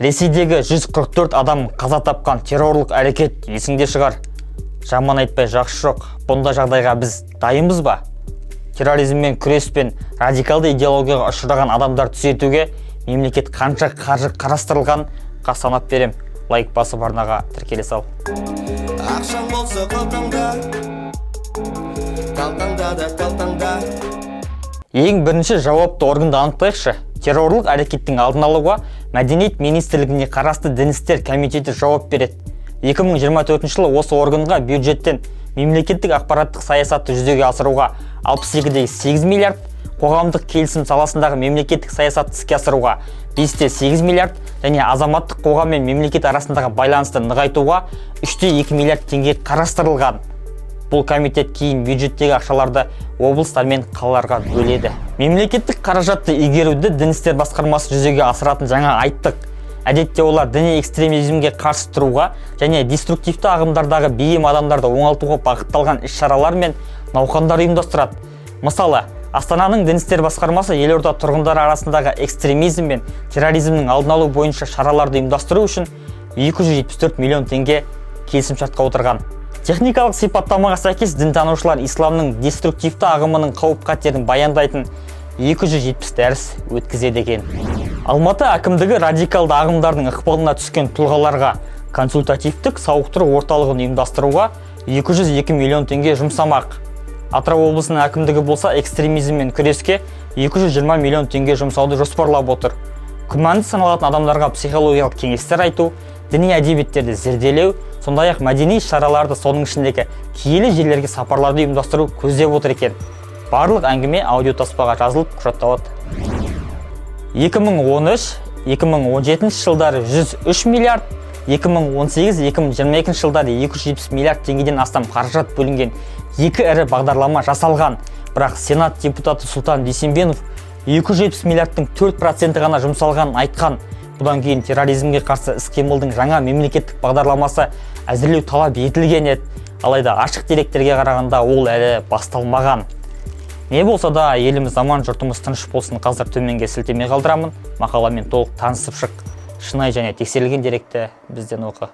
Ресейдегі 144 адам қаза тапқан террорлық әрекет есіңде шығар. Жаман айтпай жақсы жоқ. Бұндай жағдайға біз дайынбыз ба? Терроризммен күрес пен радикалды идеологияға ұшыраған адамдар түзетуге мемлекет қанша қаржы қарастырылған санап берем. Лайк басып арнаға тіркеле сал. Ақшаң болса қалтаңда, қалтаңда да қалтаңда. Ең бірінші жауапты органды анықтайықшы. Террорлық әрекеттің алдын алуға Мәдениет министрлігіне қарасты Дін істер комитеті жауап береді. 2024 жылы осы органға бюджеттен мемлекеттік ақпараттық саясатты жүзеге асыруға 62,8 миллиард, қоғамдық келісім саласындағы мемлекеттік саясатты іске асыруға 5,8 миллиард және азаматтық қоғам мен мемлекет арасындағы байланысты нығайтуға 3,2 миллиард теңге қарастырылған. Бұл комитет кейін бюджеттегі ақшаларды облыстар мен қалаларға бөледі. Мемлекеттік қаражатты игеруді Дін істер басқармасы жүзеге асыратын жаңа айттық. Әдетте олар діни экстремизмге қарсы тұруға және деструктивті ағымдардағы бейім адамдарды оңалтуға бағытталған іс-шаралар мен науқандар ұйымдастырады. Мысалы, Астананың Дін істер басқармасы елорда тұрғындары арасындағы экстремизм мен терроризмнің алдын алу бойынша шараларды ұйымдастыру үшін 274 миллион теңге келісімшартқа отырған. Техникалық сипаттамаға сәйкес дінтанушылар исламның деструктивті ағымының қауіп-қатерін баяндайтын 270 дәріс өткізеді екен. Алматы әкімдігі радикалды ағымдардың ықпалына түскен тұлғаларға консультативтік сауықтыру орталығын ұйымдастыруға 202 миллион теңге жұмсамақ. Атырау облысының әкімдігі болса экстремизммен күреске 220 миллион теңге жұмсауды жоспарлап отыр. Күмәнді саналатын адамдарға психологиялық кеңестер айту, діни әдебиеттерді зерделеу, сондай-ақ мәдени шараларды соның ішіндегі киелі жерлерге сапарларды ұйымдастыру көздеп отыр екен. Барлық әңгіме аудиотаспаға жазылып құжатталады. 2013-2017 жылдары 103 миллиард, 2018-2022 жылдары 270 миллиард теңгеден астам қаражат бөлінген екі ірі бағдарлама жасалған. Бірақ Сенат депутаты Сұлтан Дүйсенбенов 270 миллиардтың 4% ғана жұмсалғанын айтқан. Бұдан кейін терроризмге қарсы іс-қимылдың жаңа мемлекеттік бағдарламасы әзірлеу талап етілген еді. Алайда ашық деректерге қарағанда ол әлі басталмаған. Не болса да еліміз аман, жұртымыз тыныш болсын. Қазір төменге сілтеме қалдырамын. Мақаламен толық танысып шық. Шынайы және тексерілген деректі бізден оқы.